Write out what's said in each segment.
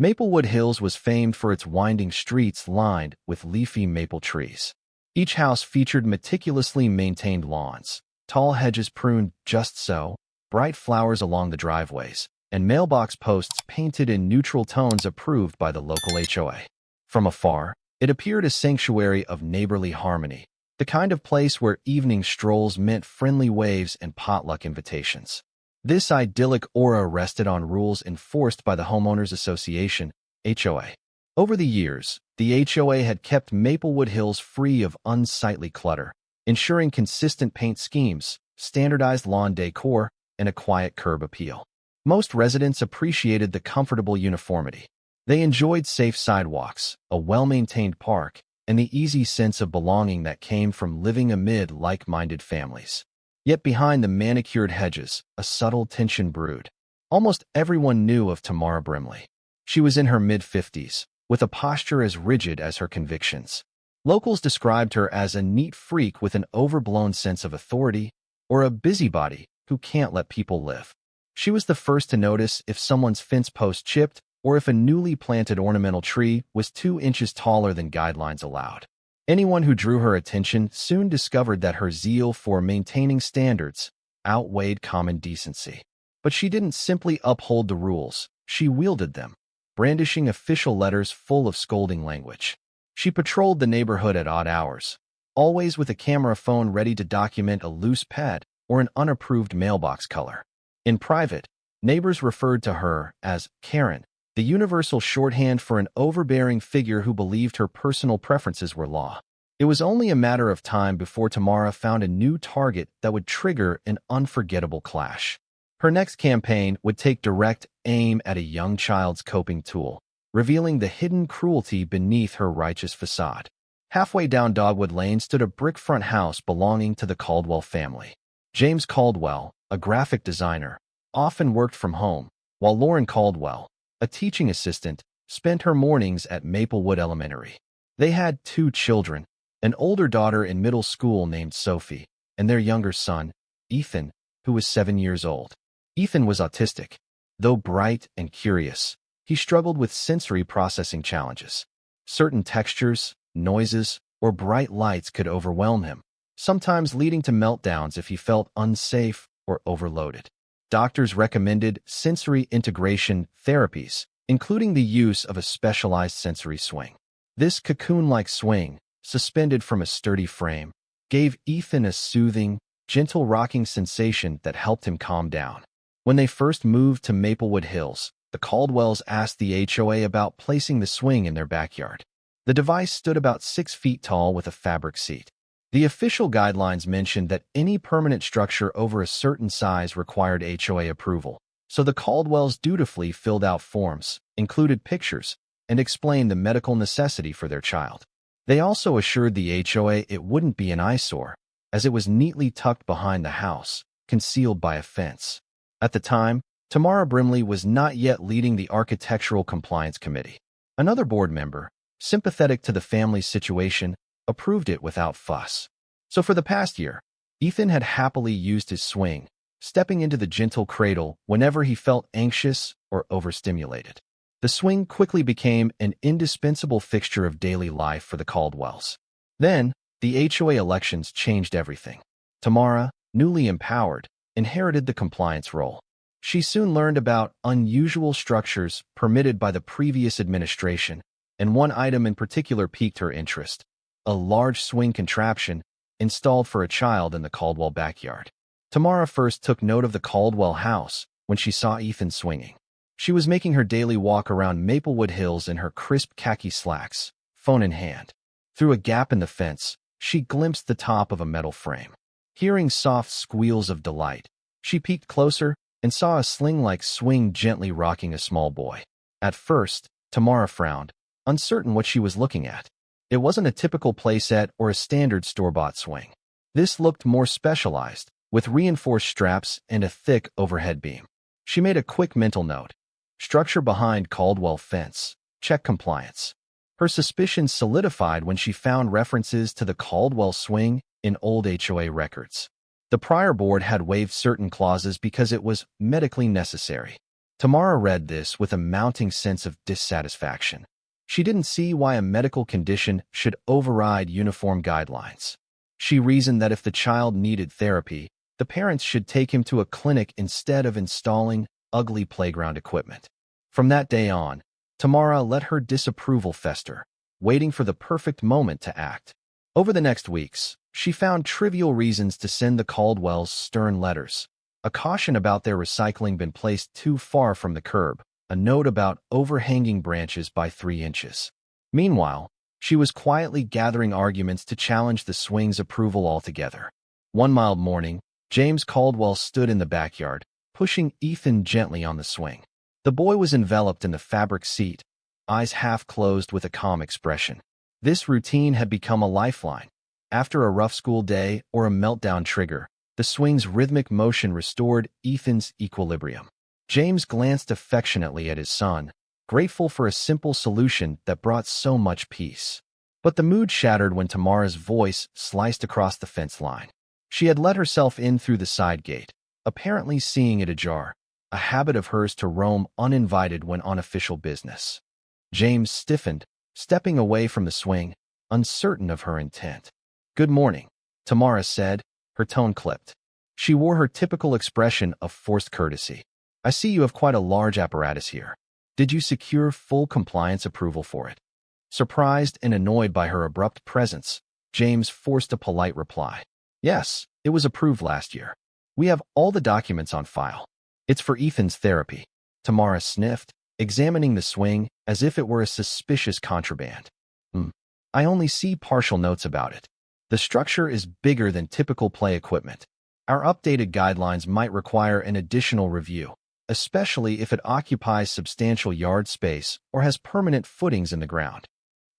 Maplewood Hills was famed for its winding streets lined with leafy maple trees. Each house featured meticulously maintained lawns, tall hedges pruned just so, bright flowers along the driveways, and mailbox posts painted in neutral tones approved by the local HOA. From afar, it appeared a sanctuary of neighborly harmony, the kind of place where evening strolls meant friendly waves and potluck invitations. This idyllic aura rested on rules enforced by the Homeowners Association, HOA. Over the years, the HOA had kept Maplewood Hills free of unsightly clutter, ensuring consistent paint schemes, standardized lawn decor, and a quiet curb appeal. Most residents appreciated the comfortable uniformity. They enjoyed safe sidewalks, a well-maintained park, and the easy sense of belonging that came from living amid like-minded families. Yet behind the manicured hedges, a subtle tension brewed. Almost everyone knew of Tamara Brimley. She was in her mid-50s, with a posture as rigid as her convictions. Locals described her as a neat freak with an overblown sense of authority, or a busybody who can't let people live. She was the first to notice if someone's fence post chipped or if a newly planted ornamental tree was 2 inches taller than guidelines allowed. Anyone who drew her attention soon discovered that her zeal for maintaining standards outweighed common decency. But she didn't simply uphold the rules, she wielded them, brandishing official letters full of scolding language. She patrolled the neighborhood at odd hours, always with a camera phone ready to document a loose pad or an unapproved mailbox color. In private, neighbors referred to her as Karen, the universal shorthand for an overbearing figure who believed her personal preferences were law. It was only a matter of time before Tamara found a new target that would trigger an unforgettable clash. Her next campaign would take direct aim at a young child's coping tool, revealing the hidden cruelty beneath her righteous facade. Halfway down Dogwood Lane stood a brick front house belonging to the Caldwell family. James Caldwell, a graphic designer, often worked from home, while Lauren Caldwell, a teaching assistant, spent her mornings at Maplewood Elementary. They had 2 children, an older daughter in middle school named Sophie, and their younger son, Ethan, who was 7 years old. Ethan was autistic. Though bright and curious, he struggled with sensory processing challenges. Certain textures, noises, or bright lights could overwhelm him, sometimes leading to meltdowns if he felt unsafe or overloaded. Doctors recommended sensory integration therapies, including the use of a specialized sensory swing. This cocoon-like swing, suspended from a sturdy frame, gave Ethan a soothing, gentle rocking sensation that helped him calm down. When they first moved to Maplewood Hills, the Caldwells asked the HOA about placing the swing in their backyard. The device stood about 6 feet tall with a fabric seat. The official guidelines mentioned that any permanent structure over a certain size required HOA approval, so the Caldwells dutifully filled out forms, included pictures, and explained the medical necessity for their child. They also assured the HOA it wouldn't be an eyesore, as it was neatly tucked behind the house, concealed by a fence. At the time, Tamara Brimley was not yet leading the Architectural Compliance Committee. Another board member, sympathetic to the family's situation, approved it without fuss. So for the past year, Ethan had happily used his swing, stepping into the gentle cradle whenever he felt anxious or overstimulated. The swing quickly became an indispensable fixture of daily life for the Caldwells. Then, the HOA elections changed everything. Tamara, newly empowered, inherited the compliance role. She soon learned about unusual structures permitted by the previous administration, and one item in particular piqued her interest: a large swing contraption installed for a child in the Caldwell backyard. Tamara first took note of the Caldwell house when she saw Ethan swinging. She was making her daily walk around Maplewood Hills in her crisp khaki slacks, phone in hand. Through a gap in the fence, she glimpsed the top of a metal frame. Hearing soft squeals of delight, she peeked closer and saw a sling-like swing gently rocking a small boy. At first, Tamara frowned, uncertain what she was looking at. It wasn't a typical playset or a standard store-bought swing. This looked more specialized, with reinforced straps and a thick overhead beam. She made a quick mental note: structure behind Caldwell fence, check compliance. Her suspicions solidified when she found references to the Caldwell swing in old HOA records. The prior board had waived certain clauses because it was medically necessary. Tamara read this with a mounting sense of dissatisfaction. She didn't see why a medical condition should override uniform guidelines. She reasoned that if the child needed therapy, the parents should take him to a clinic instead of installing ugly playground equipment. From that day on, Tamara let her disapproval fester, waiting for the perfect moment to act. Over the next weeks, she found trivial reasons to send the Caldwells stern letters. A caution about their recycling bin placed too far from the curb, a note about overhanging branches by 3 inches. Meanwhile, she was quietly gathering arguments to challenge the swing's approval altogether. One mild morning, James Caldwell stood in the backyard, pushing Ethan gently on the swing. The boy was enveloped in the fabric seat, eyes half closed with a calm expression. This routine had become a lifeline. After a rough school day or a meltdown trigger, the swing's rhythmic motion restored Ethan's equilibrium. James glanced affectionately at his son, grateful for a simple solution that brought so much peace. But the mood shattered when Tamara's voice sliced across the fence line. She had let herself in through the side gate, apparently seeing it ajar, a habit of hers to roam uninvited when on official business. James stiffened, stepping away from the swing, uncertain of her intent. "Good morning," Tamara said, her tone clipped. She wore her typical expression of forced courtesy. "I see you have quite a large apparatus here. Did you secure full compliance approval for it?" Surprised and annoyed by her abrupt presence, James forced a polite reply. "Yes, it was approved last year. We have all the documents on file. It's for Ethan's therapy." Tamara sniffed, examining the swing as if it were a suspicious contraband. I only see partial notes about it. The structure is bigger than typical play equipment. Our updated guidelines might require an additional review, especially if it occupies substantial yard space or has permanent footings in the ground."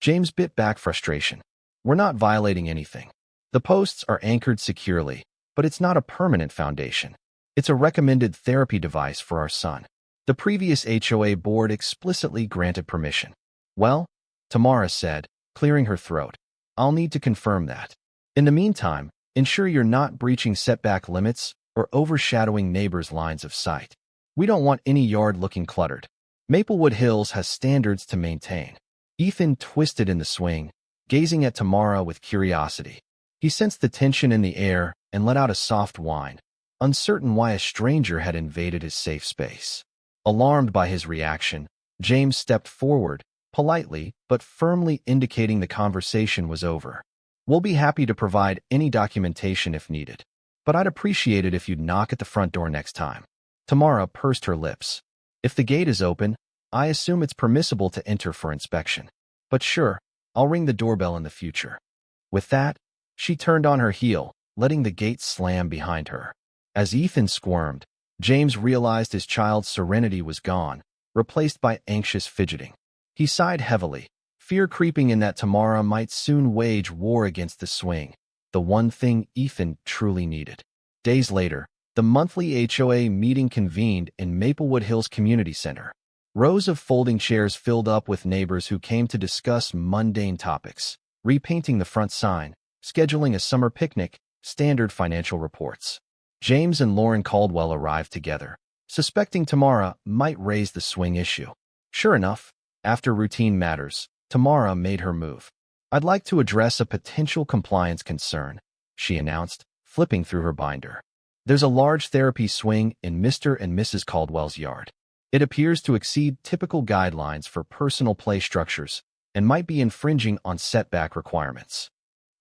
James bit back frustration. "We're not violating anything. The posts are anchored securely, but it's not a permanent foundation. It's a recommended therapy device for our son. The previous HOA board explicitly granted permission." "Well," Tamara said, clearing her throat, "I'll need to confirm that. In the meantime, ensure you're not breaching setback limits or overshadowing neighbors' lines of sight. We don't want any yard looking cluttered. Maplewood Hills has standards to maintain." Ethan twisted in the swing, gazing at Tamara with curiosity. He sensed the tension in the air and let out a soft whine, uncertain why a stranger had invaded his safe space. Alarmed by his reaction, James stepped forward, politely but firmly indicating the conversation was over. "We'll be happy to provide any documentation if needed, but I'd appreciate it if you'd knock at the front door next time." Tamara pursed her lips. "If the gate is open, I assume it's permissible to enter for inspection. But sure, I'll ring the doorbell in the future." With that, she turned on her heel, letting the gate slam behind her. As Ethan squirmed, James realized his child's serenity was gone, replaced by anxious fidgeting. He sighed heavily, fear creeping in that Tamara might soon wage war against the swing, the one thing Ethan truly needed. Days later, the monthly HOA meeting convened in Maplewood Hills Community Center. Rows of folding chairs filled up with neighbors who came to discuss mundane topics, repainting the front sign, scheduling a summer picnic, standard financial reports. James and Lauren Caldwell arrived together, suspecting Tamara might raise the swing issue. Sure enough, after routine matters, Tamara made her move. "I'd like to address a potential compliance concern," she announced, flipping through her binder. "There's a large therapy swing in Mr. and Mrs. Caldwell's yard. It appears to exceed typical guidelines for personal play structures and might be infringing on setback requirements."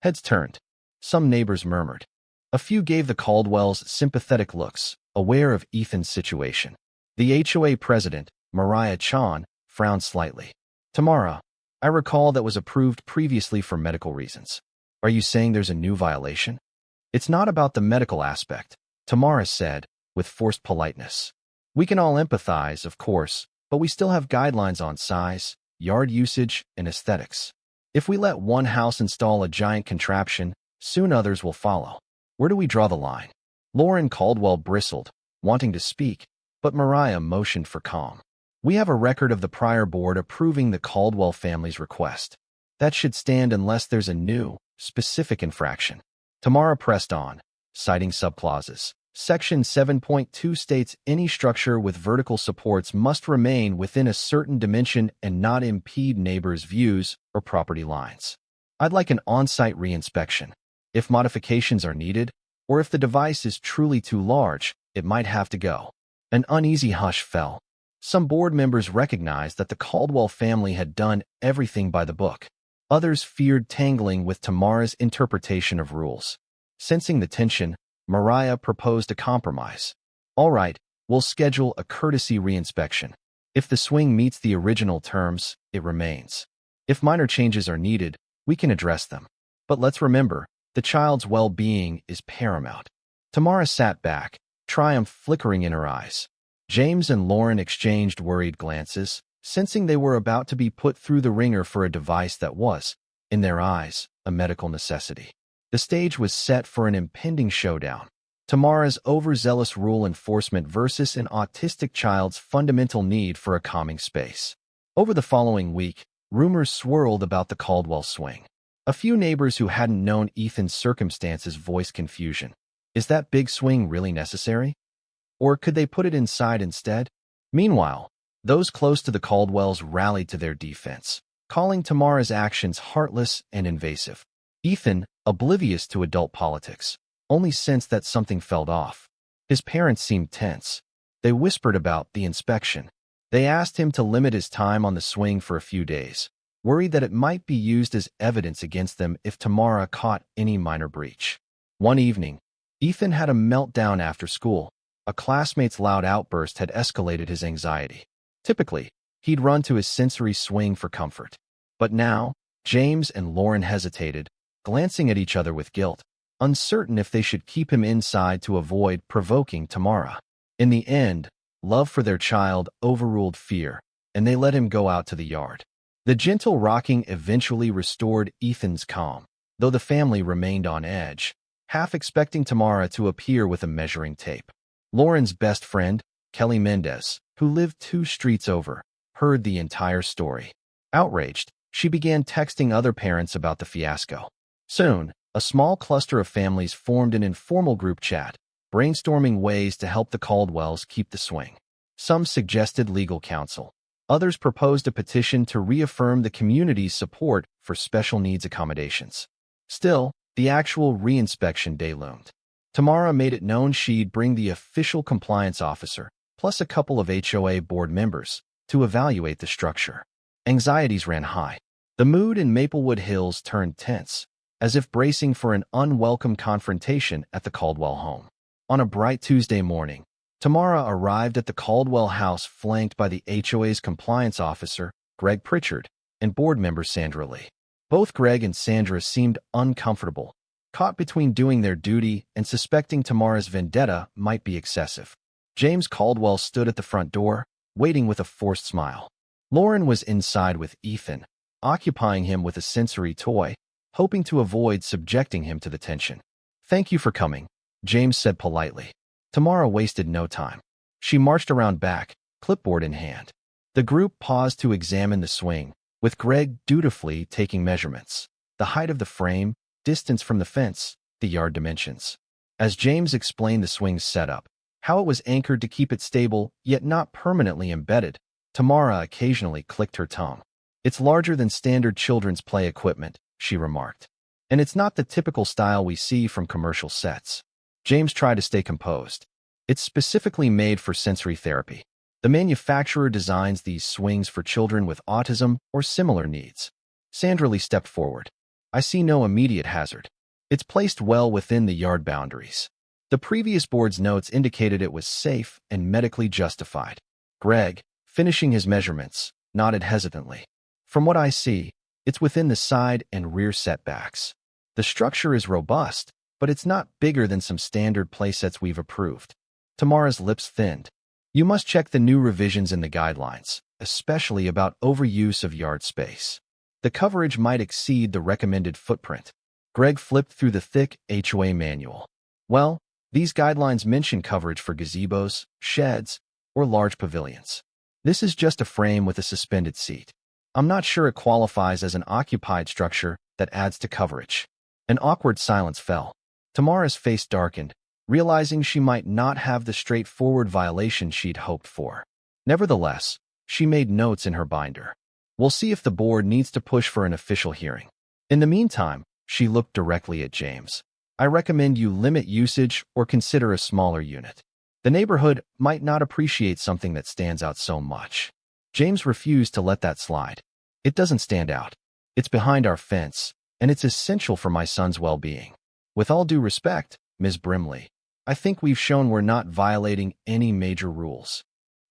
Heads turned. Some neighbors murmured. A few gave the Caldwells sympathetic looks, aware of Ethan's situation. The HOA president, Mariah Chan, frowned slightly. "Tamara, I recall that was approved previously for medical reasons. Are you saying there's a new violation?" "It's not about the medical aspect," Tamara said, with forced politeness. "We can all empathize, of course, but we still have guidelines on size, yard usage, and aesthetics. If we let one house install a giant contraption, soon others will follow. Where do we draw the line?" Lauren Caldwell bristled, wanting to speak, but Mariah motioned for calm. "We have a record of the prior board approving the Caldwell family's request. That should stand unless there's a new, specific infraction." Tamara pressed on, citing subclauses. Section 7.2 states any structure with vertical supports must remain within a certain dimension and not impede neighbors' views or property lines. I'd like an on-site reinspection. If modifications are needed, or if the device is truly too large, it might have to go. An uneasy hush fell. Some board members recognized that the Caldwell family had done everything by the book. Others feared tangling with Tamara's interpretation of rules. Sensing the tension, Mariah proposed a compromise. All right, we'll schedule a courtesy reinspection. If the swing meets the original terms, it remains. If minor changes are needed, we can address them. But let's remember, the child's well-being is paramount. Tamara sat back, triumph flickering in her eyes. James and Lauren exchanged worried glances, sensing they were about to be put through the ringer for a device that was, in their eyes, a medical necessity. The stage was set for an impending showdown. Tamara's overzealous rule enforcement versus an autistic child's fundamental need for a calming space. Over the following week, rumors swirled about the Caldwell swing. A few neighbors who hadn't known Ethan's circumstances voiced confusion. Is that big swing really necessary? Or could they put it inside instead? Meanwhile, those close to the Caldwells rallied to their defense, calling Tamara's actions heartless and invasive. Ethan, oblivious to adult politics, only sensed that something felt off. His parents seemed tense. They whispered about the inspection. They asked him to limit his time on the swing for a few days, worried that it might be used as evidence against them if Tamara caught any minor breach. One evening, Ethan had a meltdown after school. A classmate's loud outburst had escalated his anxiety. Typically, he'd run to his sensory swing for comfort. But now, James and Lauren hesitated, glancing at each other with guilt, uncertain if they should keep him inside to avoid provoking Tamara. In the end, love for their child overruled fear, and they let him go out to the yard. The gentle rocking eventually restored Ethan's calm, though the family remained on edge, half expecting Tamara to appear with a measuring tape. Lauren's best friend, Kelly Mendez, who lived 2 streets over, heard the entire story. Outraged, she began texting other parents about the fiasco. Soon, a small cluster of families formed an informal group chat, brainstorming ways to help the Caldwells keep the swing. Some suggested legal counsel. Others proposed a petition to reaffirm the community's support for special needs accommodations. Still, the actual reinspection day loomed. Tamara made it known she'd bring the official compliance officer, plus a couple of HOA board members, to evaluate the structure. Anxieties ran high. The mood in Maplewood Hills turned tense, as if bracing for an unwelcome confrontation at the Caldwell home. On a bright Tuesday morning, Tamara arrived at the Caldwell house flanked by the HOA's compliance officer, Greg Pritchard, and board member Sandra Lee. Both Greg and Sandra seemed uncomfortable, caught between doing their duty and suspecting Tamara's vendetta might be excessive. James Caldwell stood at the front door, waiting with a forced smile. Lauren was inside with Ethan, occupying him with a sensory toy, hoping to avoid subjecting him to the tension. "Thank you for coming," James said politely. Tamara wasted no time. She marched around back, clipboard in hand. The group paused to examine the swing, with Greg dutifully taking measurements. The height of the frame, distance from the fence, the yard dimensions. As James explained the swing's setup, how it was anchored to keep it stable yet not permanently embedded, Tamara occasionally clicked her tongue. "It's larger than standard children's play equipment," she remarked. "And it's not the typical style we see from commercial sets." James tried to stay composed. "It's specifically made for sensory therapy. The manufacturer designs these swings for children with autism or similar needs." Sandra Lee stepped forward. "I see no immediate hazard. It's placed well within the yard boundaries." The previous board's notes indicated it was safe and medically justified. Greg, finishing his measurements, nodded hesitantly. "From what I see, it's within the side and rear setbacks. The structure is robust, but it's not bigger than some standard playsets we've approved." Tamara's lips thinned. "You must check the new revisions in the guidelines, especially about overuse of yard space. The coverage might exceed the recommended footprint." Greg flipped through the thick HOA manual. "Well, these guidelines mention coverage for gazebos, sheds, or large pavilions. This is just a frame with a suspended seat. I'm not sure it qualifies as an occupied structure that adds to coverage." An awkward silence fell. Tamara's face darkened, realizing she might not have the straightforward violation she'd hoped for. Nevertheless, she made notes in her binder. We'll see if the board needs to push for an official hearing. In the meantime, she looked directly at James. I recommend you limit usage or consider a smaller unit. The neighborhood might not appreciate something that stands out so much. James refused to let that slide. It doesn't stand out. It's behind our fence, and it's essential for my son's well-being. With all due respect, Ms. Brimley, I think we've shown we're not violating any major rules.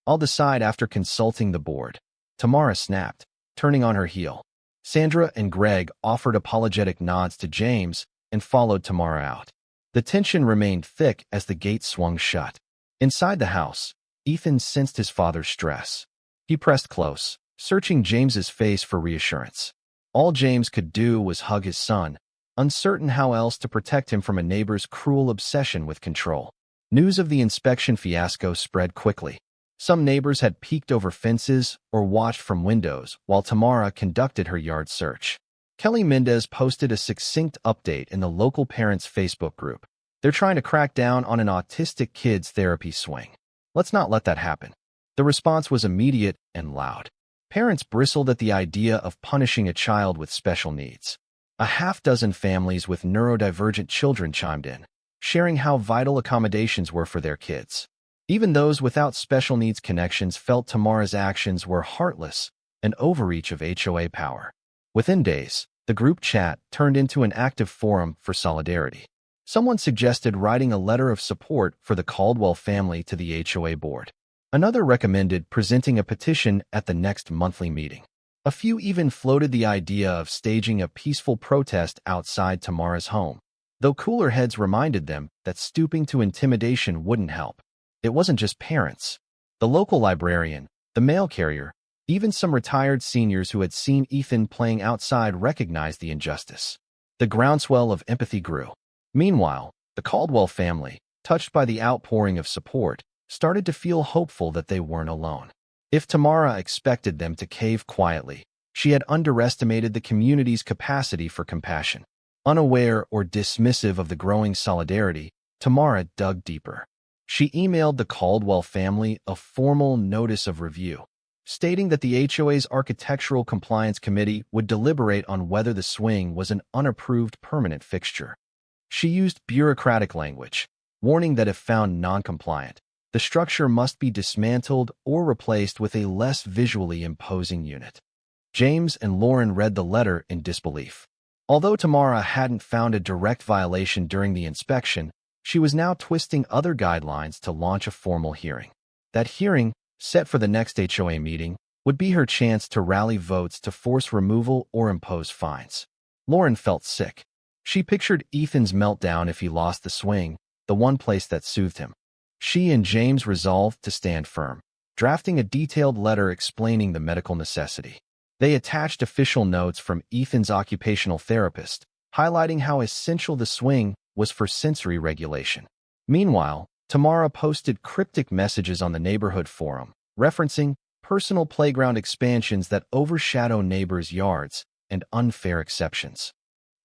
I'll decide after consulting the board. Tamara snapped, turning on her heel. Sandra and Greg offered apologetic nods to James and followed Tamara out. The tension remained thick as the gate swung shut. Inside the house, Ethan sensed his father's stress. He pressed close, searching James's face for reassurance. All James could do was hug his son, uncertain how else to protect him from a neighbor's cruel obsession with control. News of the inspection fiasco spread quickly. Some neighbors had peeked over fences or watched from windows while Tamara conducted her yard search. Kelly Mendez posted a succinct update in the local parents' Facebook group. They're trying to crack down on an autistic kid's therapy swing. Let's not let that happen. The response was immediate and loud. Parents bristled at the idea of punishing a child with special needs. A half-dozen families with neurodivergent children chimed in, sharing how vital accommodations were for their kids. Even those without special needs connections felt Tamara's actions were heartless, an overreach of HOA power. Within days, the group chat turned into an active forum for solidarity. Someone suggested writing a letter of support for the Caldwell family to the HOA board. Another recommended presenting a petition at the next monthly meeting. A few even floated the idea of staging a peaceful protest outside Tamara's home, though cooler heads reminded them that stooping to intimidation wouldn't help. It wasn't just parents. The local librarian, the mail carrier, even some retired seniors who had seen Ethan playing outside recognized the injustice. The groundswell of empathy grew. Meanwhile, the Caldwell family, touched by the outpouring of support, started to feel hopeful that they weren't alone. If Tamara expected them to cave quietly, she had underestimated the community's capacity for compassion. Unaware or dismissive of the growing solidarity, Tamara dug deeper. She emailed the Caldwell family a formal notice of review, stating that the HOA's Architectural Compliance Committee would deliberate on whether the swing was an unapproved permanent fixture. She used bureaucratic language, warning that if found non-compliant, the structure must be dismantled or replaced with a less visually imposing unit. James and Lauren read the letter in disbelief. Although Tamara hadn't found a direct violation during the inspection, she was now twisting other guidelines to launch a formal hearing. That hearing, set for the next HOA meeting, would be her chance to rally votes to force removal or impose fines. Lauren felt sick. She pictured Ethan's meltdown if he lost the swing, the one place that soothed him. She and James resolved to stand firm, drafting a detailed letter explaining the medical necessity. They attached official notes from Ethan's occupational therapist, highlighting how essential the swing was for sensory regulation. Meanwhile, Tamara posted cryptic messages on the neighborhood forum, referencing personal playground expansions that overshadow neighbors' yards and unfair exceptions.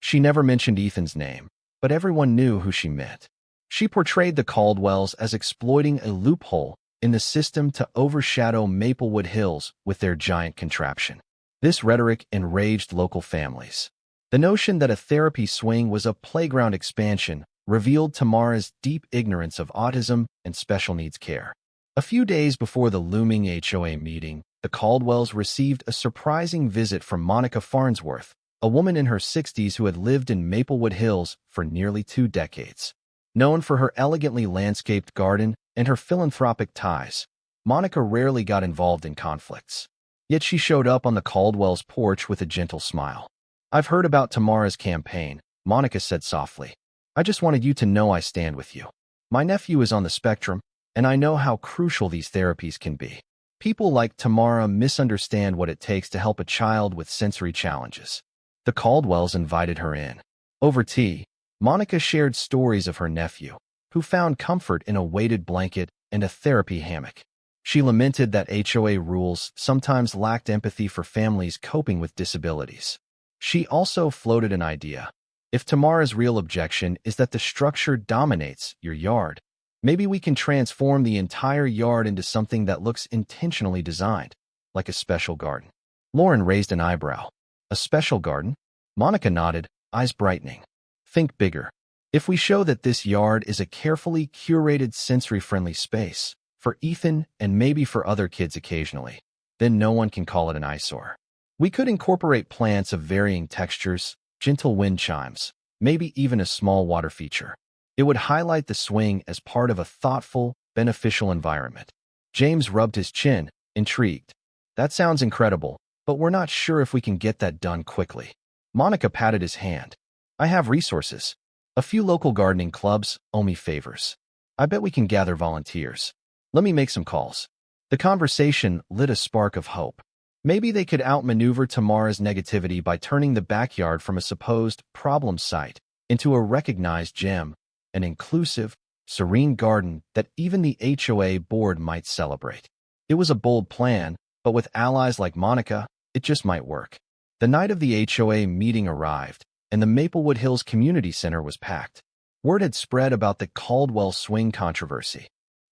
She never mentioned Ethan's name, but everyone knew who she meant. She portrayed the Caldwells as exploiting a loophole in the system to overshadow Maplewood Hills with their giant contraption. This rhetoric enraged local families. The notion that a therapy swing was a playground expansion revealed Tamara's deep ignorance of autism and special needs care. A few days before the looming HOA meeting, the Caldwells received a surprising visit from Monica Farnsworth, a woman in her 60s who had lived in Maplewood Hills for nearly 2 decades. Known for her elegantly landscaped garden and her philanthropic ties, Monica rarely got involved in conflicts. Yet she showed up on the Caldwell's porch with a gentle smile. "I've heard about Tamara's campaign," Monica said softly. "I just wanted you to know I stand with you. My nephew is on the spectrum, and I know how crucial these therapies can be. People like Tamara misunderstand what it takes to help a child with sensory challenges." The Caldwells invited her in. Over tea, Monica shared stories of her nephew, who found comfort in a weighted blanket and a therapy hammock. She lamented that HOA rules sometimes lacked empathy for families coping with disabilities. She also floated an idea. If Tamara's real objection is that the structure dominates your yard, maybe we can transform the entire yard into something that looks intentionally designed, like a special garden. Lauren raised an eyebrow. A special garden? Monica nodded, eyes brightening. Think bigger. If we show that this yard is a carefully curated sensory-friendly space, for Ethan and maybe for other kids occasionally, then no one can call it an eyesore. We could incorporate plants of varying textures, gentle wind chimes, maybe even a small water feature. It would highlight the swing as part of a thoughtful, beneficial environment. James rubbed his chin, intrigued. That sounds incredible, but we're not sure if we can get that done quickly. Monica patted his hand. I have resources. A few local gardening clubs owe me favors. I bet we can gather volunteers. Let me make some calls. The conversation lit a spark of hope. Maybe they could outmaneuver Tamara's negativity by turning the backyard from a supposed problem site into a recognized gem, an inclusive, serene garden that even the HOA board might celebrate. It was a bold plan, but with allies like Monica, it just might work. The night of the HOA meeting arrived, and the Maplewood Hills Community Center was packed. Word had spread about the Caldwell swing controversy.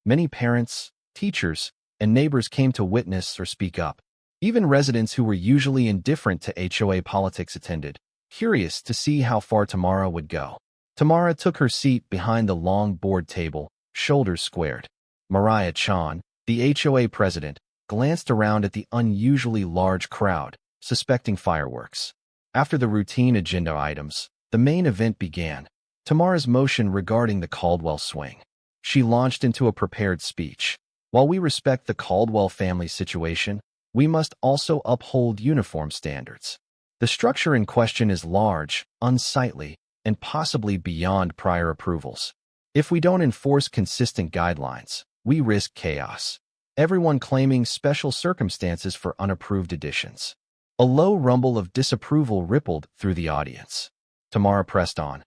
Many parents, teachers, and neighbors came to witness or speak up. Even residents who were usually indifferent to HOA politics attended, curious to see how far Tamara would go. Tamara took her seat behind the long board table, shoulders squared. Mariah Chan, the HOA president, glanced around at the unusually large crowd, suspecting fireworks. After the routine agenda items, the main event began. Tamara's motion regarding the Caldwell swing. She launched into a prepared speech. While we respect the Caldwell family situation, we must also uphold uniform standards. The structure in question is large, unsightly, and possibly beyond prior approvals. If we don't enforce consistent guidelines, we risk chaos. Everyone claiming special circumstances for unapproved additions. A low rumble of disapproval rippled through the audience. Tamara pressed on.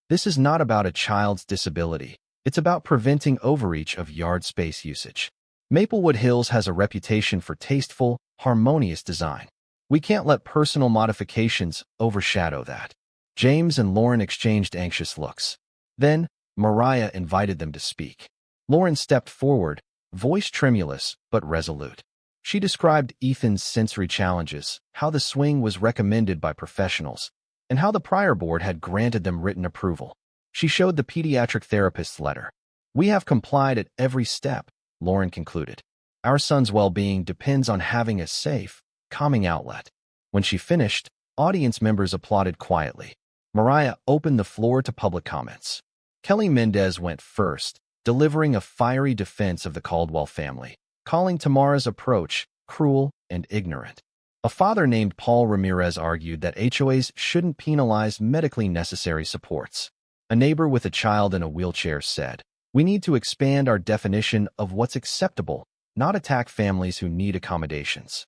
This is not about a child's disability. It's about preventing overreach of yard space usage. Maplewood Hills has a reputation for tasteful, harmonious design. We can't let personal modifications overshadow that. James and Lauren exchanged anxious looks. Then, Mariah invited them to speak. Lauren stepped forward, voice tremulous but resolute. She described Ethan's sensory challenges, how the swing was recommended by professionals, and how the prior board had granted them written approval. She showed the pediatric therapist's letter. We have complied at every step, Lauren concluded. Our son's well-being depends on having a safe, calming outlet. When she finished, audience members applauded quietly. Mariah opened the floor to public comments. Kelly Mendez went first, delivering a fiery defense of the Caldwell family, calling Tamara's approach cruel and ignorant. A father named Paul Ramirez argued that HOAs shouldn't penalize medically necessary supports. A neighbor with a child in a wheelchair said, "We need to expand our definition of what's acceptable, not attack families who need accommodations."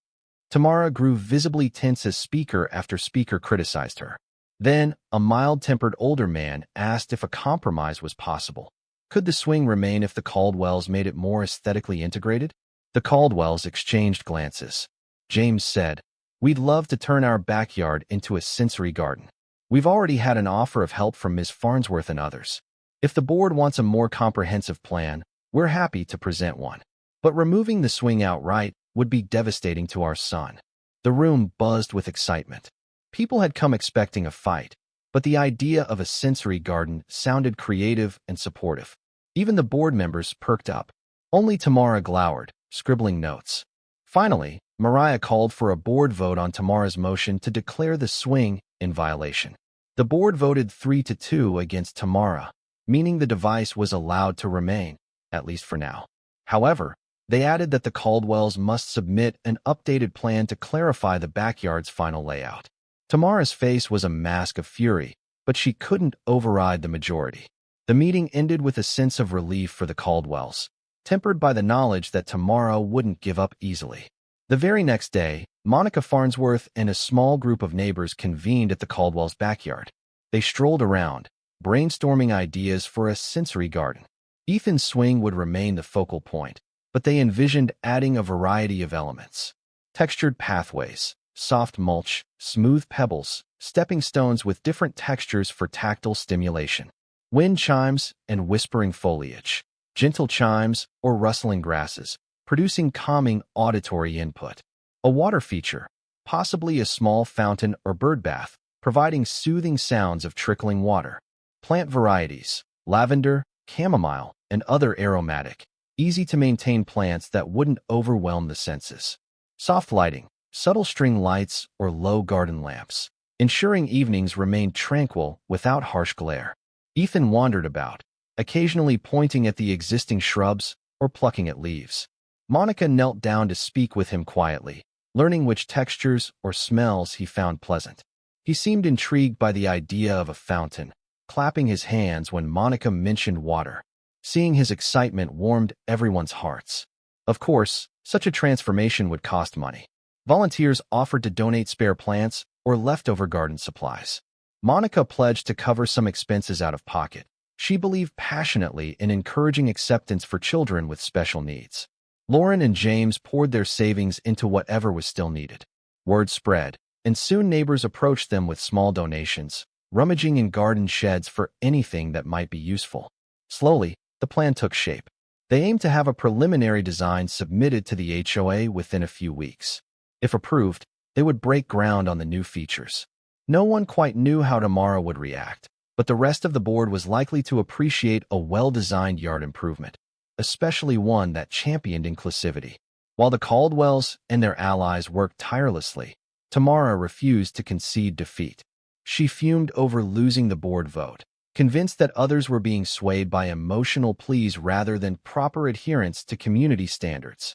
Tamara grew visibly tense as speaker after speaker criticized her. Then, a mild-tempered older man asked if a compromise was possible. Could the swing remain if the Caldwells made it more aesthetically integrated? The Caldwells exchanged glances. James said, "We'd love to turn our backyard into a sensory garden. We've already had an offer of help from Ms. Farnsworth and others. If the board wants a more comprehensive plan, we're happy to present one. But removing the swing outright would be devastating to our son." The room buzzed with excitement. People had come expecting a fight, but the idea of a sensory garden sounded creative and supportive. Even the board members perked up. Only Tamara glowered, scribbling notes. Finally, Mariah called for a board vote on Tamara's motion to declare the swing in violation. The board voted 3-2 against Tamara, meaning the device was allowed to remain, at least for now. However, they added that the Caldwells must submit an updated plan to clarify the backyard's final layout. Tamara's face was a mask of fury, but she couldn't override the majority. The meeting ended with a sense of relief for the Caldwells, tempered by the knowledge that Tamara wouldn't give up easily. The very next day, Monica Farnsworth and a small group of neighbors convened at the Caldwells' backyard. They strolled around, brainstorming ideas for a sensory garden. Ethan's swing would remain the focal point, but they envisioned adding a variety of elements. Textured pathways, soft mulch, smooth pebbles, stepping stones with different textures for tactile stimulation, wind chimes and whispering foliage, gentle chimes or rustling grasses, producing calming auditory input. A water feature, possibly a small fountain or bird bath, providing soothing sounds of trickling water. Plant varieties, lavender, chamomile, and other aromatic, easy-to-maintain plants that wouldn't overwhelm the senses. Soft lighting, subtle string lights or low garden lamps, ensuring evenings remain tranquil without harsh glare. Ethan wandered about, occasionally pointing at the existing shrubs or plucking at leaves. Monica knelt down to speak with him quietly, learning which textures or smells he found pleasant. He seemed intrigued by the idea of a fountain, clapping his hands when Monica mentioned water. Seeing his excitement warmed everyone's hearts. Of course, such a transformation would cost money. Volunteers offered to donate spare plants or leftover garden supplies. Monica pledged to cover some expenses out of pocket. She believed passionately in encouraging acceptance for children with special needs. Lauren and James poured their savings into whatever was still needed. Word spread, and soon neighbors approached them with small donations, rummaging in garden sheds for anything that might be useful. Slowly, the plan took shape. They aimed to have a preliminary design submitted to the HOA within a few weeks. If approved, they would break ground on the new features. No one quite knew how Tamara would react, but the rest of the board was likely to appreciate a well-designed yard improvement, especially one that championed inclusivity. While the Caldwells and their allies worked tirelessly, Tamara refused to concede defeat. She fumed over losing the board vote, convinced that others were being swayed by emotional pleas rather than proper adherence to community standards.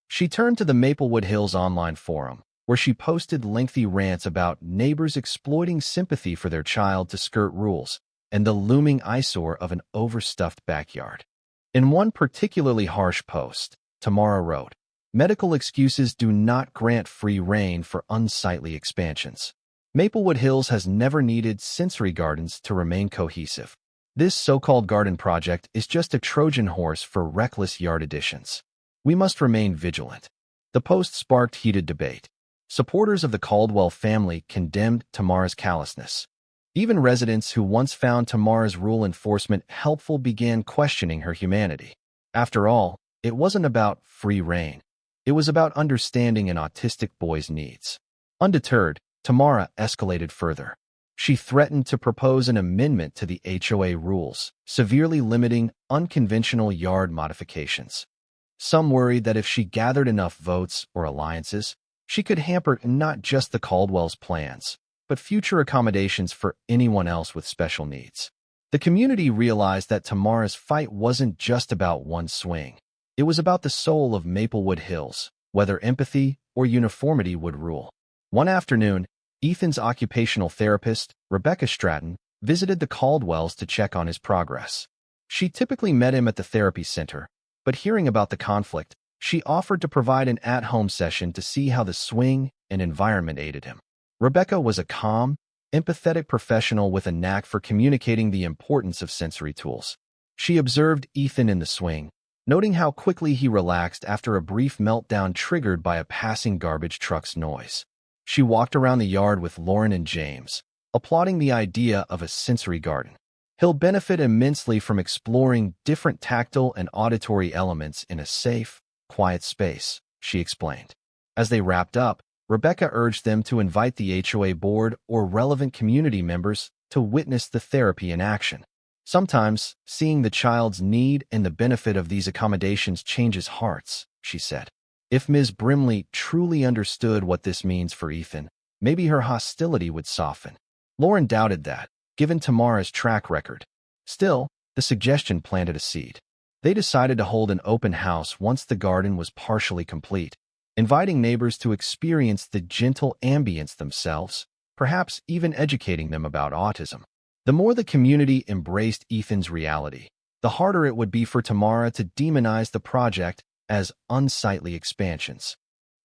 She turned to the Maplewood Hills online forum, where she posted lengthy rants about neighbors exploiting sympathy for their child to skirt rules and the looming eyesore of an overstuffed backyard. In one particularly harsh post, Tamara wrote, "Medical excuses do not grant free rein for unsightly expansions. Maplewood Hills has never needed sensory gardens to remain cohesive. This so-called garden project is just a Trojan horse for reckless yard additions. We must remain vigilant." The post sparked heated debate. Supporters of the Caldwell family condemned Tamara's callousness. Even residents who once found Tamara's rule enforcement helpful began questioning her humanity. After all, it wasn't about free rein. It was about understanding an autistic boy's needs. Undeterred, Tamara escalated further. She threatened to propose an amendment to the HOA rules, severely limiting unconventional yard modifications. Some worried that if she gathered enough votes or alliances, she could hamper not just the Caldwell's plans, but future accommodations for anyone else with special needs. The community realized that Tamara's fight wasn't just about one swing. It was about the soul of Maplewood Hills, whether empathy or uniformity would rule. One afternoon, Ethan's occupational therapist, Rebecca Stratton, visited the Caldwells to check on his progress. She typically met him at the therapy center, but hearing about the conflict, she offered to provide an at-home session to see how the swing and environment aided him. Rebecca was a calm, empathetic professional with a knack for communicating the importance of sensory tools. She observed Ethan in the swing, noting how quickly he relaxed after a brief meltdown triggered by a passing garbage truck's noise. She walked around the yard with Lauren and James, applauding the idea of a sensory garden. He'll benefit immensely from exploring different tactile and auditory elements in a safe, quiet space, she explained. As they wrapped up, Rebecca urged them to invite the HOA board or relevant community members to witness the therapy in action. Sometimes, seeing the child's need and the benefit of these accommodations changes hearts, she said. If Ms. Brimley truly understood what this means for Ethan, maybe her hostility would soften. Lauren doubted that, given Tamara's track record. Still, the suggestion planted a seed. They decided to hold an open house once the garden was partially complete, inviting neighbors to experience the gentle ambience themselves, perhaps even educating them about autism. The more the community embraced Ethan's reality, the harder it would be for Tamara to demonize the project as unsightly expansions.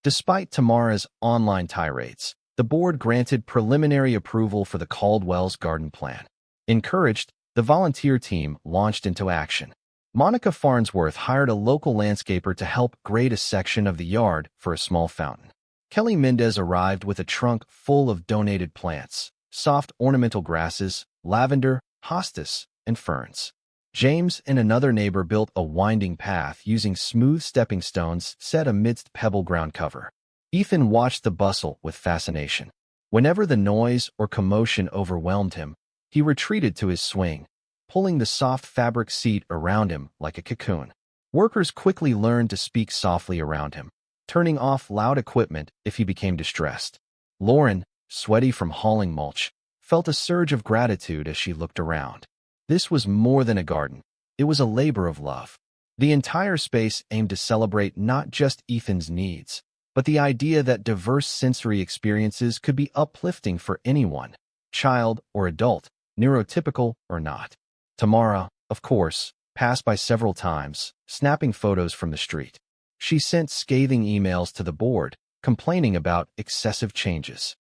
Despite Tamara's online tirades, the board granted preliminary approval for the Caldwell's garden plan. Encouraged, the volunteer team launched into action. Monica Farnsworth hired a local landscaper to help grade a section of the yard for a small fountain. Kelly Mendez arrived with a trunk full of donated plants, soft ornamental grasses, lavender, hostas, and ferns. James and another neighbor built a winding path using smooth stepping stones set amidst pebble ground cover. Ethan watched the bustle with fascination. Whenever the noise or commotion overwhelmed him, he retreated to his swing, pulling the soft fabric seat around him like a cocoon. Workers quickly learned to speak softly around him, turning off loud equipment if he became distressed. Lauren, sweaty from hauling mulch, felt a surge of gratitude as she looked around. This was more than a garden. It was a labor of love. The entire space aimed to celebrate not just Ethan's needs, but the idea that diverse sensory experiences could be uplifting for anyone, child or adult, neurotypical or not. Tamara, of course, passed by several times, snapping photos from the street. She sent scathing emails to the board, complaining about excessive changes.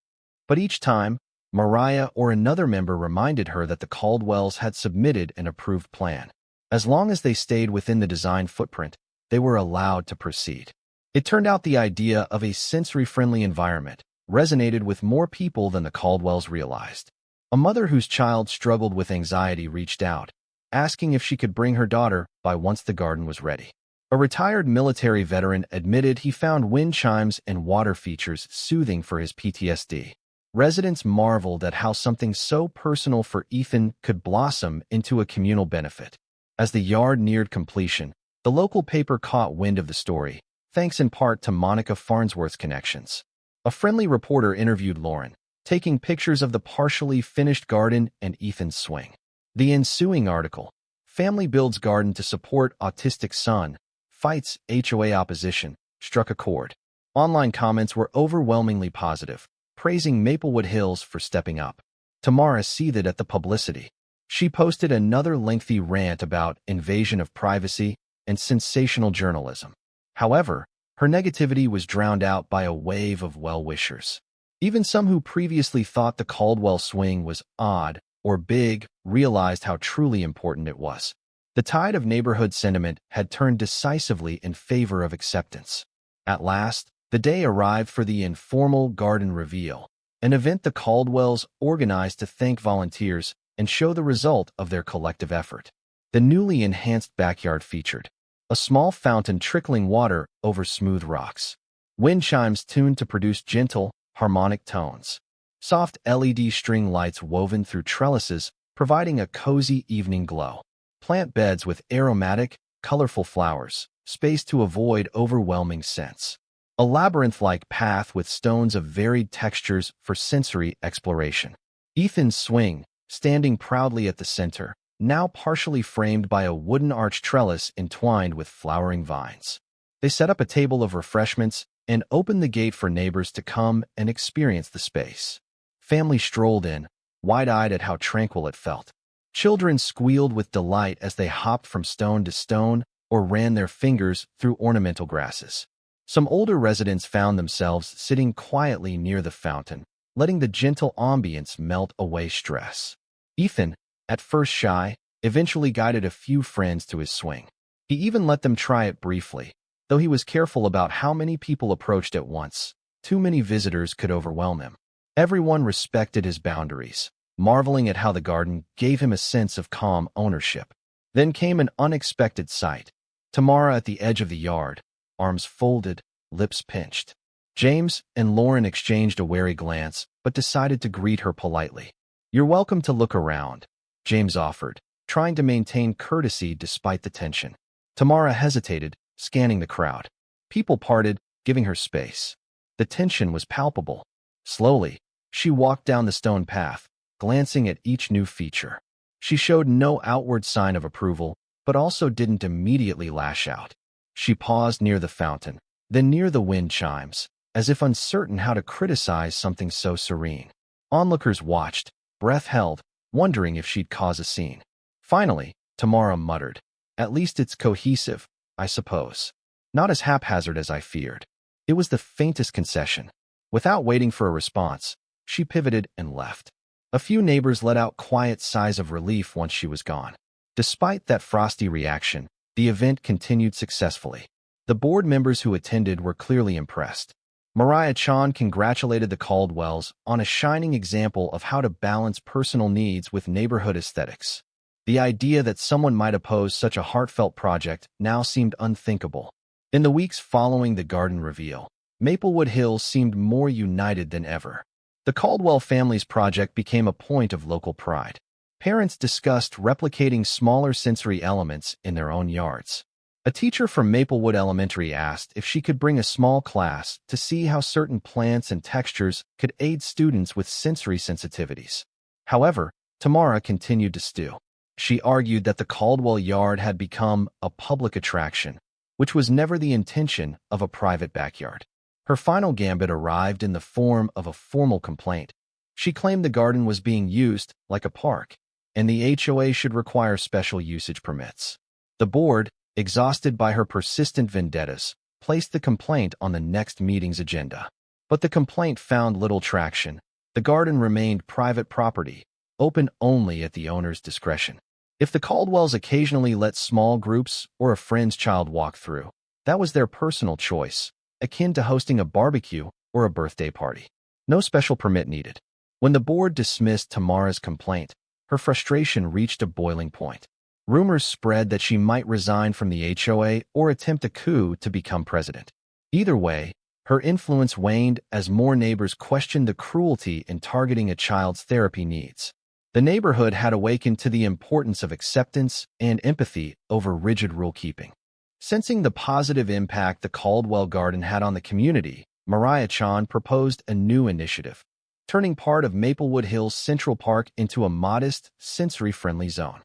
But each time, Mariah or another member reminded her that the Caldwells had submitted an approved plan. As long as they stayed within the design footprint, they were allowed to proceed. It turned out the idea of a sensory-friendly environment resonated with more people than the Caldwells realized. A mother whose child struggled with anxiety reached out, asking if she could bring her daughter by once the garden was ready. A retired military veteran admitted he found wind chimes and water features soothing for his PTSD. Residents marveled at how something so personal for Ethan could blossom into a communal benefit. As the yard neared completion, the local paper caught wind of the story, thanks in part to Monica Farnsworth's connections. A friendly reporter interviewed Lauren, taking pictures of the partially finished garden and Ethan's swing. The ensuing article, "Family Builds Garden to Support Autistic Son, Fights HOA Opposition," struck a chord. Online comments were overwhelmingly positive, praising Maplewood Hills for stepping up. Tamara seethed at the publicity. She posted another lengthy rant about invasion of privacy and sensational journalism. However, her negativity was drowned out by a wave of well-wishers. Even some who previously thought the Caldwell swing was odd or big realized how truly important it was. The tide of neighborhood sentiment had turned decisively in favor of acceptance. At last, the day arrived for the informal garden reveal, an event the Caldwells organized to thank volunteers and show the result of their collective effort. The newly enhanced backyard featured a small fountain trickling water over smooth rocks, wind chimes tuned to produce gentle, harmonic tones, soft LED string lights woven through trellises providing a cozy evening glow, plant beds with aromatic, colorful flowers, spaced to avoid overwhelming scents. A labyrinth-like path with stones of varied textures for sensory exploration. Ethan's swing, standing proudly at the center, now partially framed by a wooden arch trellis entwined with flowering vines. They set up a table of refreshments and opened the gate for neighbors to come and experience the space. Families strolled in, wide-eyed at how tranquil it felt. Children squealed with delight as they hopped from stone to stone or ran their fingers through ornamental grasses. Some older residents found themselves sitting quietly near the fountain, letting the gentle ambience melt away stress. Ethan, at first shy, eventually guided a few friends to his swing. He even let them try it briefly, though he was careful about how many people approached at once. Too many visitors could overwhelm him. Everyone respected his boundaries, marveling at how the garden gave him a sense of calm ownership. Then came an unexpected sight. Tamara at the edge of the yard, arms folded, lips pinched. James and Lauren exchanged a wary glance, but decided to greet her politely. "You're welcome to look around," James offered, trying to maintain courtesy despite the tension. Tamara hesitated, scanning the crowd. People parted, giving her space. The tension was palpable. Slowly, she walked down the stone path, glancing at each new feature. She showed no outward sign of approval, but also didn't immediately lash out. She paused near the fountain, then near the wind chimes, as if uncertain how to criticize something so serene. Onlookers watched, breath held, wondering if she'd cause a scene. Finally, Tamara muttered, "At least it's cohesive, I suppose. Not as haphazard as I feared." It was the faintest concession. Without waiting for a response, she pivoted and left. A few neighbors let out quiet sighs of relief once she was gone. Despite that frosty reaction, the event continued successfully. The board members who attended were clearly impressed. Mariah Chan congratulated the Caldwells on a shining example of how to balance personal needs with neighborhood aesthetics. The idea that someone might oppose such a heartfelt project now seemed unthinkable. In the weeks following the garden reveal, Maplewood Hills seemed more united than ever. The Caldwell family's project became a point of local pride. Parents discussed replicating smaller sensory elements in their own yards. A teacher from Maplewood Elementary asked if she could bring a small class to see how certain plants and textures could aid students with sensory sensitivities. However, Tamara continued to stew. She argued that the Caldwell yard had become a public attraction, which was never the intention of a private backyard. Her final gambit arrived in the form of a formal complaint. She claimed the garden was being used like a park, and the HOA should require special usage permits. The board, exhausted by her persistent vendettas, placed the complaint on the next meeting's agenda. But the complaint found little traction. The garden remained private property, open only at the owner's discretion. If the Caldwells occasionally let small groups or a friend's child walk through, that was their personal choice, akin to hosting a barbecue or a birthday party. No special permit needed. When the board dismissed Tamara's complaint, her frustration reached a boiling point. Rumors spread that she might resign from the HOA or attempt a coup to become president. Either way, her influence waned as more neighbors questioned the cruelty in targeting a child's therapy needs. The neighborhood had awakened to the importance of acceptance and empathy over rigid rule-keeping. Sensing the positive impact the Caldwell Garden had on the community, Mariah Chan proposed a new initiative, turning part of Maplewood Hills Central Park into a modest, sensory-friendly zone.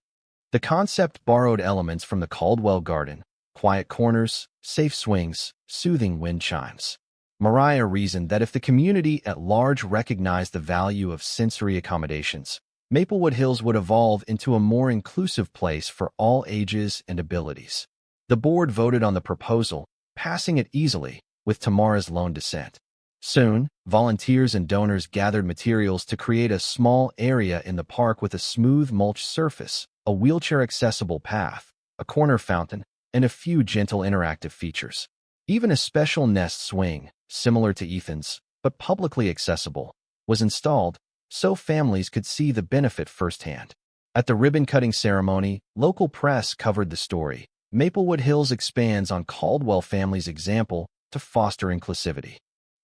The concept borrowed elements from the Caldwell Garden: quiet corners, safe swings, soothing wind chimes. Mariah reasoned that if the community at large recognized the value of sensory accommodations, Maplewood Hills would evolve into a more inclusive place for all ages and abilities. The board voted on the proposal, passing it easily, with Tamara's lone dissent. Soon, volunteers and donors gathered materials to create a small area in the park with a smooth mulch surface, a wheelchair-accessible path, a corner fountain, and a few gentle interactive features. Even a special nest swing, similar to Ethan's, but publicly accessible, was installed, so families could see the benefit firsthand. At the ribbon-cutting ceremony, local press covered the story. Maplewood Hills expands on Caldwell family's example to foster inclusivity.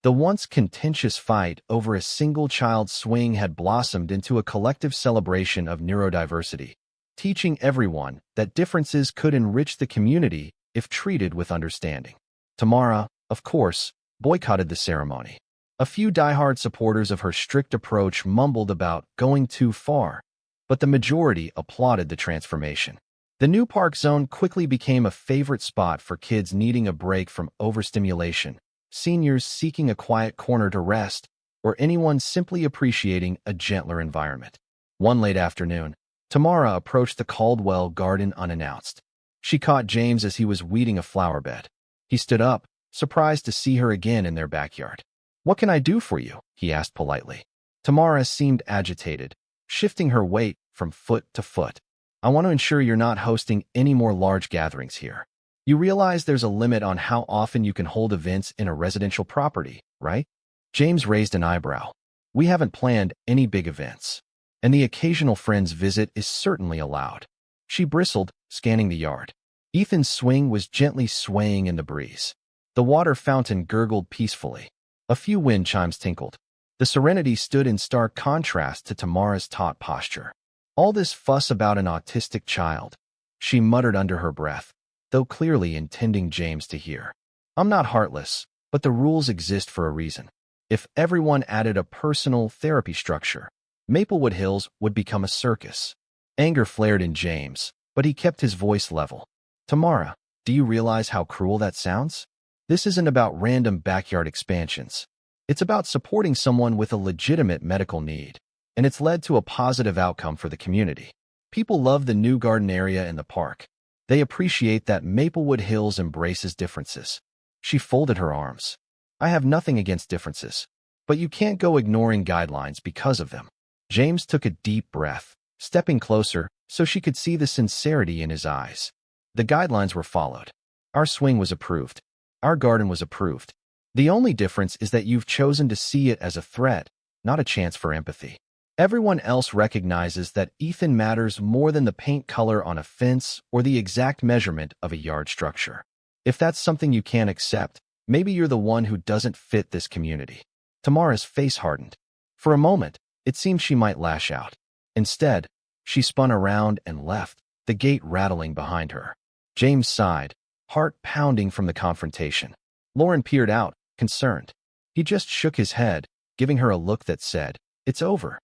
The once contentious fight over a single-child swing had blossomed into a collective celebration of neurodiversity, teaching everyone that differences could enrich the community if treated with understanding. Tamara, of course, boycotted the ceremony. A few diehard supporters of her strict approach mumbled about going too far, but the majority applauded the transformation. The new park zone quickly became a favorite spot for kids needing a break from overstimulation, seniors seeking a quiet corner to rest, or anyone simply appreciating a gentler environment. One late afternoon, Tamara approached the Caldwell Garden unannounced. She caught James as he was weeding a flower bed. He stood up, surprised to see her again in their backyard. "What can I do for you?" he asked politely. Tamara seemed agitated, shifting her weight from foot to foot. "I want to ensure you're not hosting any more large gatherings here. You realize there's a limit on how often you can hold events in a residential property, right?" James raised an eyebrow. "We haven't planned any big events, and the occasional friend's visit is certainly allowed." She bristled, scanning the yard. Ethan's swing was gently swaying in the breeze. The water fountain gurgled peacefully. A few wind chimes tinkled. The serenity stood in stark contrast to Tamara's taut posture. "All this fuss about an autistic child," she muttered under her breath, though clearly intending James to hear. "I'm not heartless, but the rules exist for a reason. If everyone added a personal therapy structure, Maplewood Hills would become a circus." Anger flared in James, but he kept his voice level. "Tamara, do you realize how cruel that sounds? This isn't about random backyard expansions. It's about supporting someone with a legitimate medical need, and it's led to a positive outcome for the community. People love the new garden area in the park. They appreciate that Maplewood Hills embraces differences." She folded her arms. "I have nothing against differences, but you can't go ignoring guidelines because of them." James took a deep breath, stepping closer so she could see the sincerity in his eyes. "The guidelines were followed. Our swing was approved. Our garden was approved. The only difference is that you've chosen to see it as a threat, not a chance for empathy. Everyone else recognizes that Ethan matters more than the paint color on a fence or the exact measurement of a yard structure. If that's something you can't accept, maybe you're the one who doesn't fit this community. Tamara's face hardened. For a moment, it seemed she might lash out. Instead, she spun around and left, the gate rattling behind her. James sighed, heart pounding from the confrontation. Lauren peered out, concerned. He just shook his head, giving her a look that said, "It's over."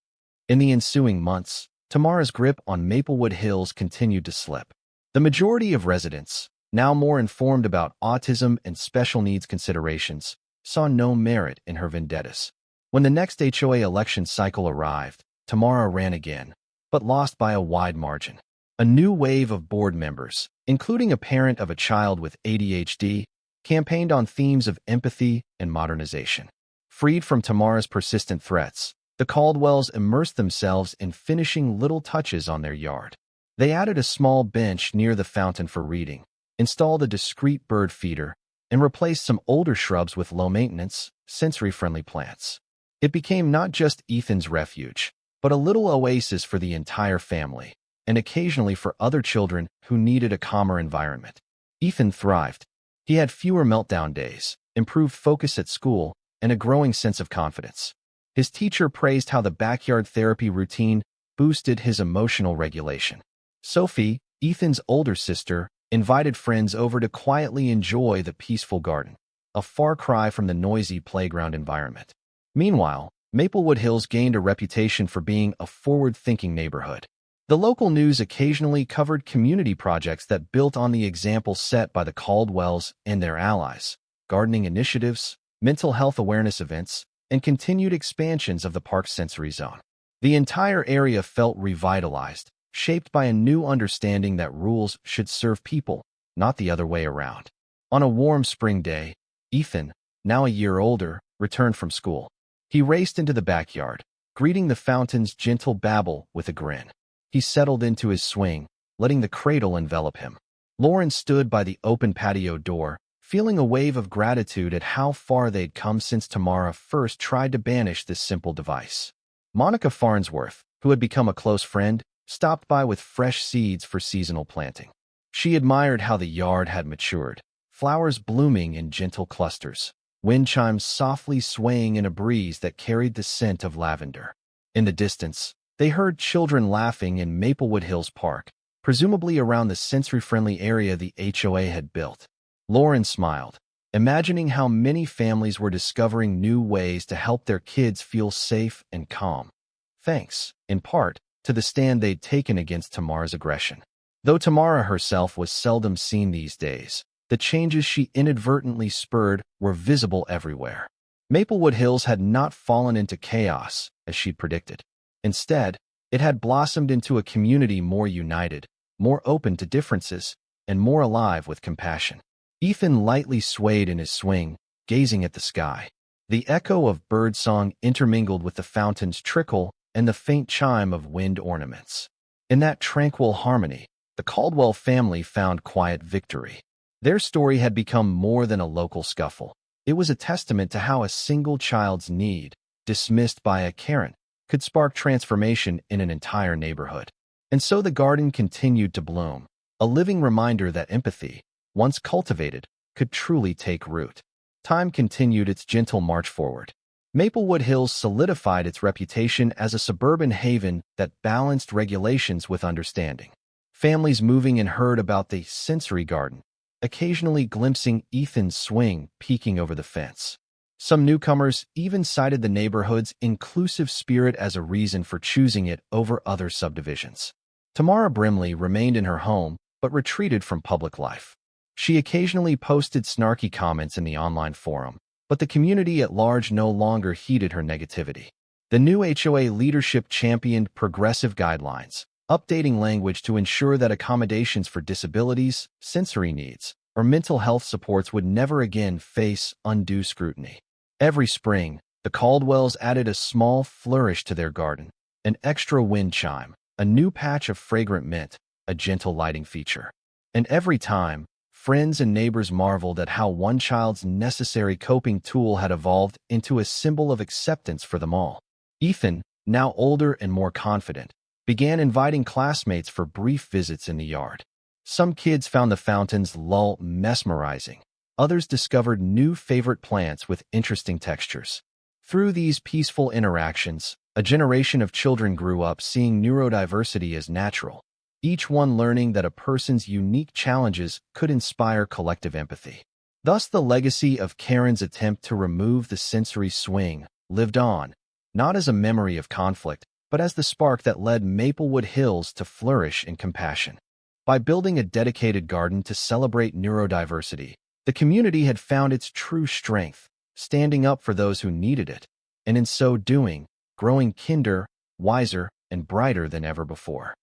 In the ensuing months, Tamara's grip on Maplewood Hills continued to slip. The majority of residents, now more informed about autism and special needs considerations, saw no merit in her vendettas. When the next HOA election cycle arrived, Tamara ran again, but lost by a wide margin. A new wave of board members, including a parent of a child with ADHD, campaigned on themes of empathy and modernization. Freed from Tamara's persistent threats, the Caldwells immersed themselves in finishing little touches on their yard. They added a small bench near the fountain for reading, installed a discreet bird feeder, and replaced some older shrubs with low-maintenance, sensory-friendly plants. It became not just Ethan's refuge, but a little oasis for the entire family, and occasionally for other children who needed a calmer environment. Ethan thrived. He had fewer meltdown days, improved focus at school, and a growing sense of confidence. His teacher praised how the backyard therapy routine boosted his emotional regulation. Sophie, Ethan's older sister, invited friends over to quietly enjoy the peaceful garden, a far cry from the noisy playground environment. Meanwhile, Maplewood Hills gained a reputation for being a forward-thinking neighborhood. The local news occasionally covered community projects that built on the example set by the Caldwells and their allies, gardening initiatives, mental health awareness events, and continued expansions of the park's sensory zone. The entire area felt revitalized, shaped by a new understanding that rules should serve people, not the other way around. On a warm spring day, Ethan, now a year older, returned from school. He raced into the backyard, greeting the fountain's gentle babble with a grin. He settled into his swing, letting the cradle envelop him. Lauren stood by the open patio door, feeling a wave of gratitude at how far they'd come since Tamara first tried to banish this simple device. Monica Farnsworth, who had become a close friend, stopped by with fresh seeds for seasonal planting. She admired how the yard had matured, flowers blooming in gentle clusters, wind chimes softly swaying in a breeze that carried the scent of lavender. In the distance, they heard children laughing in Maplewood Hills Park, presumably around the sensory-friendly area the HOA had built. Lauren smiled, imagining how many families were discovering new ways to help their kids feel safe and calm, thanks, in part, to the stand they'd taken against Tamara's aggression. Though Tamara herself was seldom seen these days, the changes she inadvertently spurred were visible everywhere. Maplewood Hills had not fallen into chaos, as she'd predicted. Instead, it had blossomed into a community more united, more open to differences, and more alive with compassion. Ethan lightly swayed in his swing, gazing at the sky. The echo of birdsong intermingled with the fountain's trickle and the faint chime of wind ornaments. In that tranquil harmony, the Caldwell family found quiet victory. Their story had become more than a local scuffle. It was a testament to how a single child's need, dismissed by a Karen, could spark transformation in an entire neighborhood. And so the garden continued to bloom, a living reminder that empathy, once cultivated, could truly take root. Time continued its gentle march forward. Maplewood Hills solidified its reputation as a suburban haven that balanced regulations with understanding. Families moving in heard about the sensory garden, occasionally glimpsing Ethan's swing peeking over the fence. Some newcomers even cited the neighborhood's inclusive spirit as a reason for choosing it over other subdivisions. Tamara Brimley remained in her home, but retreated from public life. She occasionally posted snarky comments in the online forum, but the community at large no longer heeded her negativity. The new HOA leadership championed progressive guidelines, updating language to ensure that accommodations for disabilities, sensory needs, or mental health supports would never again face undue scrutiny. Every spring, the Caldwells added a small flourish to their garden, an extra wind chime, a new patch of fragrant mint, a gentle lighting feature. And every time, Friends and neighbors marveled at how one child's necessary coping tool had evolved into a symbol of acceptance for them all. Ethan, now older and more confident, began inviting classmates for brief visits in the yard. Some kids found the fountain's lull mesmerizing. Others discovered new favorite plants with interesting textures. Through these peaceful interactions, a generation of children grew up seeing neurodiversity as natural, each one learning that a person's unique challenges could inspire collective empathy. Thus, the legacy of Karen's attempt to remove the sensory swing lived on, not as a memory of conflict, but as the spark that led Maplewood Hills to flourish in compassion. By building a dedicated garden to celebrate neurodiversity, the community had found its true strength, standing up for those who needed it, and in so doing, growing kinder, wiser, and brighter than ever before.